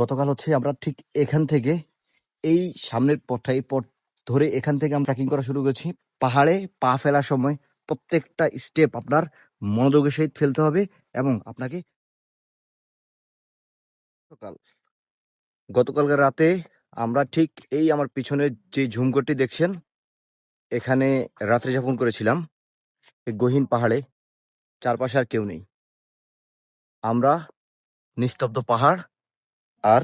গতকাল হচ্ছে আমরা ঠিক এখান থেকে এই সামনের পথটা এই পথ ধরে এখান থেকে আমরা ট্রেকিং করা শুরু করেছি। পাহাড়ে পা ফেলার সময় প্রত্যেকটা স্টেপ আপনার মনোযোগের সহিত ফেলতে হবে এবং আপনাকে গতকাল গতকালকার রাতে আমরা ঠিক এই আমার পিছনে যে ঝুমঘরটি দেখছেন এখানে রাত্রি যাপন করেছিলাম। এই গহীন পাহাড়ে চারপাশে আর কেউ নেই, আমরা নিস্তব্ধ পাহাড় আর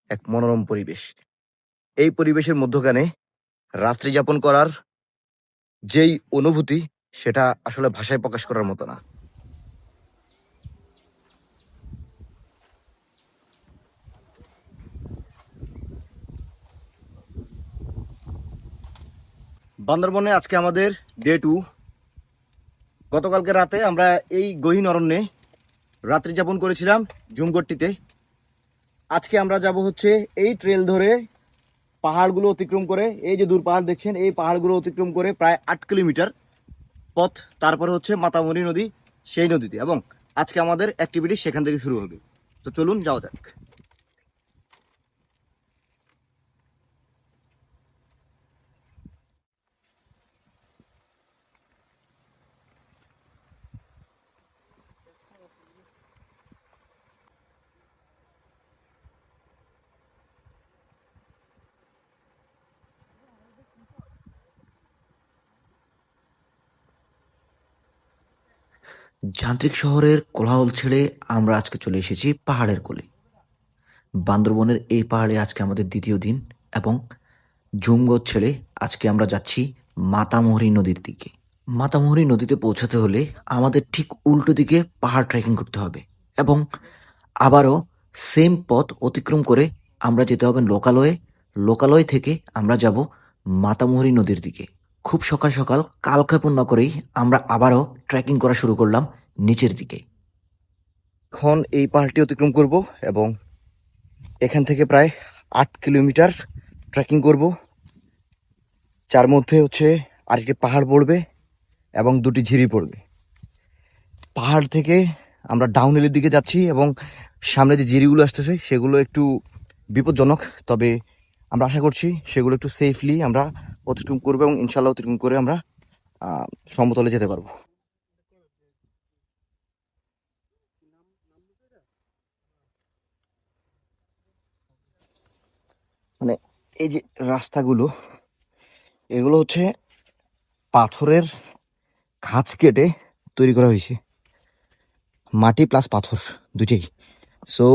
এক মনোরম পরিবেশ। এই পরিবেশের মধ্যখানে রাত্রি যাপন করার যেই অনুভূতি সেটা আসলে ভাষায় প্রকাশ করার মতো না। বান্দরবনে আজকে আমাদের ডে 2। গতকালকে রাতে আমরা এই গহীন অরণ্যে রাত্রি যাপন করেছিলাম ঝুমঘরটিতে। আজকে আমরা যাব হচ্ছে এই ট্রেল ধরে পাহাড়গুলো অতিক্রম করে, এই যে দূর পাহাড় দেখছেন এই পাহাড়গুলো অতিক্রম করে প্রায় 8 কিলোমিটার পথ, তারপরে হচ্ছে মাতামুহুরী নদী, সেই নদীতে, এবং আজকে আমাদের অ্যাক্টিভিটি সেখান থেকে শুরু হবে। তো চলুন যাওয়া যাক। যান্ত্রিক শহরের কোলাহল ছেড়ে আমরা আজকে চলে এসেছি পাহাড়ের কোলে। বান্দরবনের এই পাহাড়ে আজকে আমাদের দ্বিতীয় দিন এবং জুমগঞ্জ ছেড়ে আজকে আমরা যাচ্ছি মাতামুহুরী নদীর দিকে। মাতামুহুরী নদীতে পৌঁছাতে হলে আমাদের ঠিক উল্টো দিকে পাহাড় ট্রেকিং করতে হবে এবং আবারও সেম পথ অতিক্রম করে আমরা যেতে হবে লোকালয়ে। লোকালয় থেকে আমরা যাব মাতামুহুরী নদীর দিকে। খুব সকাল সকাল কালক্ষেপণ না করেই আমরা আবারও ট্রেকিং করা শুরু করলাম নিচের দিকে। এখন এই পাহাড়টি অতিক্রম করব এবং এখান থেকে প্রায় 8 কিলোমিটার ট্রেকিং করব, যার মধ্যে হচ্ছে আরেকটি পাহাড় পড়বে এবং দুটি ঝিরি পড়বে। পাহাড় থেকে আমরা ডাউনহিলের দিকে যাচ্ছি এবং সামনে যে ঝিরিগুলো আসতেছে সেগুলো একটু বিপজ্জনক, তবে আমরা আশা করছি সেগুলো একটু সেফলি আমরা অতিক্রম করবো এবং ইনশাল্লাহ অতিক্রম করে আমরা সমতলে যেতে পারবো। মানে এই যে রাস্তাগুলো, এগুলো হচ্ছে পাথরের খাঁজ কেটে তৈরি করা হয়েছে, মাটি প্লাস পাথর দুইটাই। সো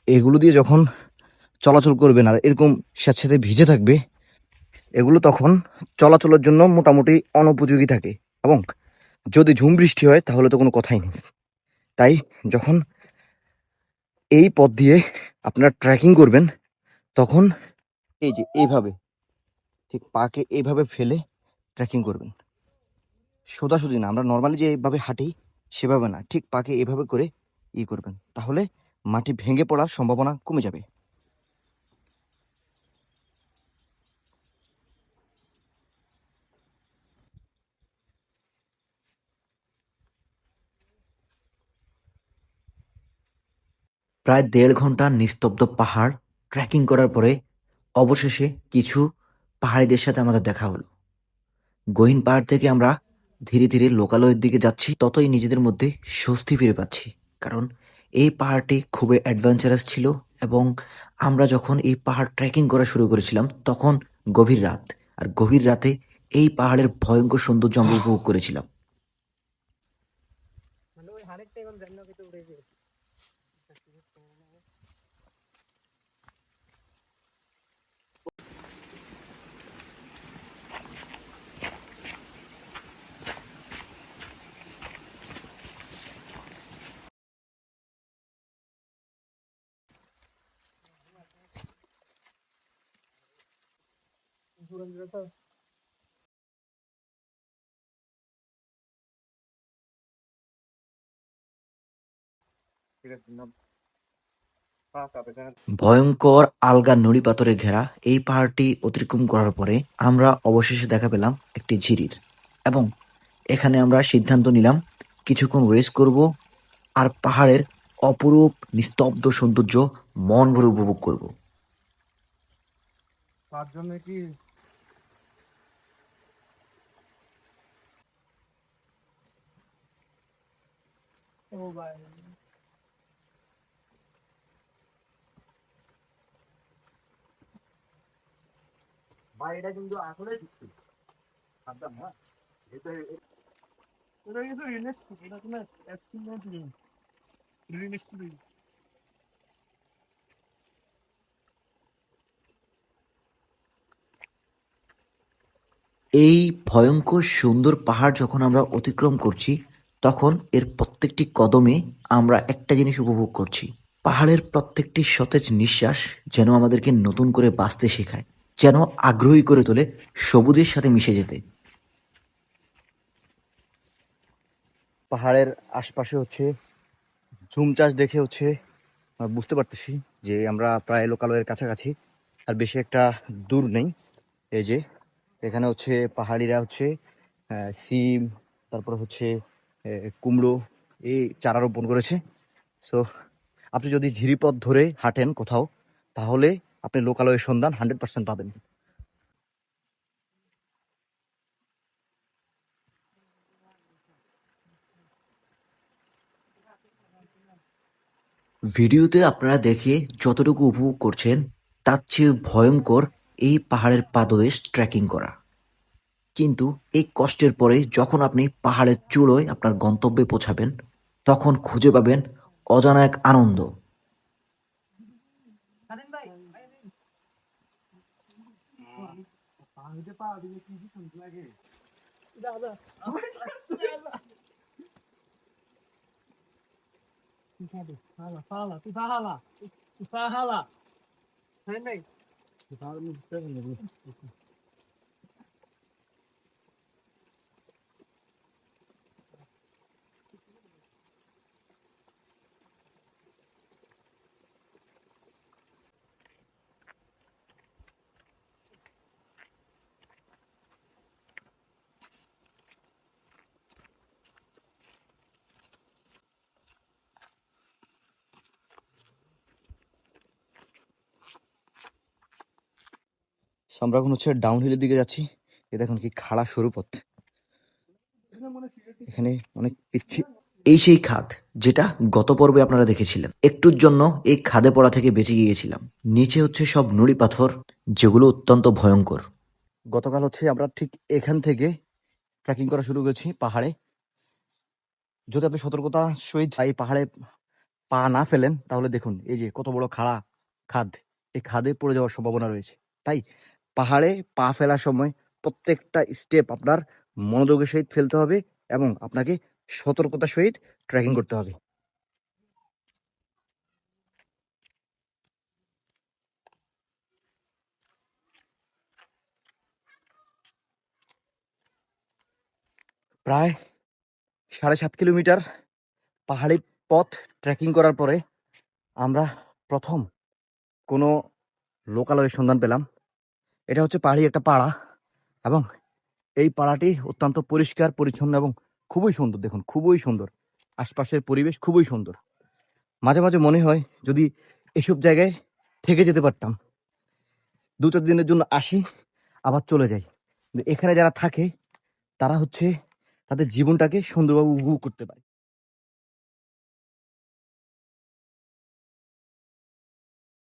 এগুলো দিয়ে যখন চলাচল করবেন আর এরকম স্যাঁতস্যাঁতে ভিজে থাকবে, এগুলো তখন চলাচলের জন্য মোটামুটি অনুপযোগী থাকে এবং যদি ঝুম বৃষ্টি হয় তাহলে তো কোনো কথাই নেই। তাই যখন এই পথ দিয়ে আপনারা ট্রেকিং করবেন তখন এই যে এইভাবে ঠিক পাকে এইভাবে ফেলে ট্রেকিং করবেন, সোজাসুজি না, আমরা নর্মালি যে এইভাবে হাঁটি সেভাবে না, ঠিক পাকে এইভাবে করে করবেন, তাহলে মাটি ভেঙে পড়ার সম্ভাবনা কমে যাবে। প্রায় 1.5 ঘন্টা নিস্তব্ধ পাহাড় ট্রেকিং করার পরে অবশেষে কিছু পাহাড়িদের সাথে আমাদের দেখা হলো। গহীন পাহাড় থেকে আমরা ধীরে ধীরে লোকালয়ের দিকে যাচ্ছি, ততই নিজেদের মধ্যে স্বস্তি ফিরে পাচ্ছি। কারণ এই পাহাড়টি খুবই অ্যাডভেঞ্চারাস ছিল এবং আমরা যখন এই পাহাড় ট্রেকিং করা শুরু করেছিলাম তখন গভীর রাত, আর গভীর রাতে এই পাহাড়ের ভয়ঙ্কর সৌন্দর্য আমরা উপভোগ করেছিলাম। ভয়ঙ্কর আলগা নুড়ি পাথরে ঘেরা এই পাহাড়টি অতিক্রম করার পরে আমরা অবশেষে দেখা পেলাম একটি ঝিরির, এবং এখানে আমরা সিদ্ধান্ত নিলাম কিছুক্ষণ রেস্ট করব আর পাহাড়ের অপরূপ নিস্তব্ধ সৌন্দর্য মন ভরে উপভোগ করব। তার জন্য কি ও ভাই ভাই এটা কিন্তু আসলে সত্যি সাবধান না এটা এটা কিন্তু রিলিজ এটা কোনো এক্সপেরিমেন্ট নেই রিলিজ করি এই ভয়ঙ্কর সুন্দর পাহাড় যখন আমরা অতিক্রম করছি, তখন এর প্রত্যেকটি কদমে আমরা একটা জিনিস উপভোগ করছি। পাহাড়ের প্রত্যেকটি সতেজ নিঃশ্বাস যেন আমাদেরকে নতুন করে বাঁচতে শেখায়, যেন আগ্রহী করে তোলে সবুজের সাথে মিশে যেতে। পাহাড়ের আশপাশে হচ্ছে ঝুম চাষ দেখে হচ্ছে বুঝতে পারতেছি যে আমরা প্রায় লোকালয়ের কাছাকাছি, আর বেশি একটা দূর নেই। এই যে এখানে হচ্ছে পাহাড়িরা হচ্ছে সিম, তারপর হচ্ছে কুমড়ো এই চারা রোপণ করেছে। সো আপনি যদি ঝিরিপথ ধরে হাঁটেন কোথাও, তাহলে আপনি লোকালয়ের সন্ধান 100% পাবেন। ভিডিওতে আপনারা দেখে যতটুকু উপভোগ করছেন, তার চেয়ে ভয়ঙ্কর এই পাহাড়ের পাদদেশ ট্রেকিং করা। কিন্তু এই কষ্টের পরে যখন আপনি পাহাড়ের চূড়োয় আপনার গন্তব্যে পৌঁছাবেন, তখন খুঁজে পাবেন অজানা এক আনন্দ। পাহাড়ে পা দিলে কি কি শুনতে লাগে দাদা তুই খাবে হালা হালা তুই হালা তুই হালা হ্যাঁ নাই তুই হালা মুখতে নেবে So, আমরা এখন হচ্ছে ডাউন হিলের দিকে যাচ্ছি। এ দেখুন কি খাড়া সরু পথ, এখানে অনেক পিচ্ছি। এই সেই খাদ যেটা গত পর্বে আপনারা দেখেছিলেন। একটুর জন্য এই খাদে পড়া থেকে বেঁচে গিয়েছিলাম। নিচে হচ্ছে সব নুড়ি পাথর, যেগুলো অত্যন্ত ভয়ঙ্কর। গতকাল হচ্ছে আমরা ঠিক এখান থেকে ট্রেকিং করা শুরু করেছি পাহাড়ে। যদি আপনি সতর্কতা সহিত এই পাহাড়ে পা না ফেলেন, তাহলে দেখুন এই যে কত বড় খাড়া খাদ, এই খাদে পড়ে যাওয়ার সম্ভাবনা রয়েছে। তাই পাহাড়ে পা ফেলার সময় প্রত্যেকটা স্টেপ আপনার মনোযোগের সহিত ফেলতে হবে এবং আপনাকে সতর্কতার সহিত ট্রেকিং করতে হবে। প্রায় 7.5 কিলোমিটার পাহাড়ি পথ ট্রেকিং করার পরে আমরা প্রথম কোনো লোকালয়ের সন্ধান পেলাম। এটা হচ্ছে পাহাড়ি একটা পাড়া, এবং এই পাড়াটি অত্যন্ত পরিষ্কার পরিচ্ছন্ন এবং খুবই সুন্দর। দেখুন খুবই সুন্দর, আশপাশের পরিবেশ খুবই সুন্দর। মাঝে মাঝে মনে হয় যদি এসব জায়গায় থেকে যেতে পারতাম, 2-4 দিনের জন্য আসি আবার চলে যাই। কিন্তু এখানে যারা থাকে তারা হচ্ছে তাদের জীবনটাকে সুন্দরভাবে উপভোগ করতে পারে।